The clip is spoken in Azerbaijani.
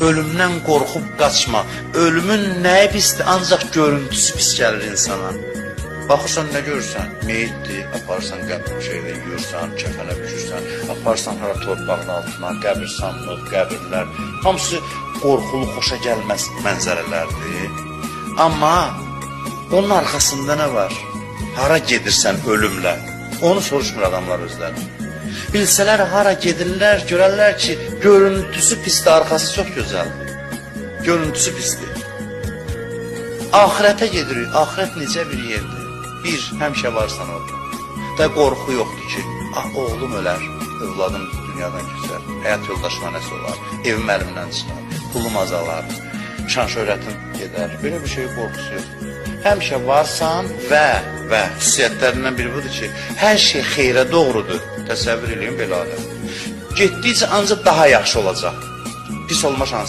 Ölümdən qorxub qaçma. Ölümün nəyi pisdir? Ancaq görüntüsü pis gəlir insana. Baxırsan, nə görürsən? Meyitdir, aparırsan şeylə yuyursan, kəfənə bükürsən, aparırsan hara torpağın altına, qəbirsanlıq, qəbirlər. Hamısı qorxulu, xoşa gəlməz mənzərələrdir. Amma onun arxasında nə var? Hara gedirsən ölümlə? Onu soruşmur adamlar özləri. Bilsələr hara gedirlər, görərlər ki, görüntüsü pisdir, arxası çox gözəldir. Görüntüsü pisdir. Ahirətə gedirik, ahirət necə bir yerdir? Bir, həmişə varsan orada. Da qorxu yoxdur ki, oğlum ölər, övladım dünyadan keçər, həyat yoldaşıma nəsə olar, evim əlimdən çıxar, pulum azalar, şan şöhrətim gedər. Belə bir şey qorxusu yoxdur. Həmişə varsan və xüsusiyyətlərindən biri budur ki, hər şey xeyrə doğrudur. Təsəvvür edin belə adam. Getdikcə ancaq daha yaxşı olacaq. Pis olma şansı.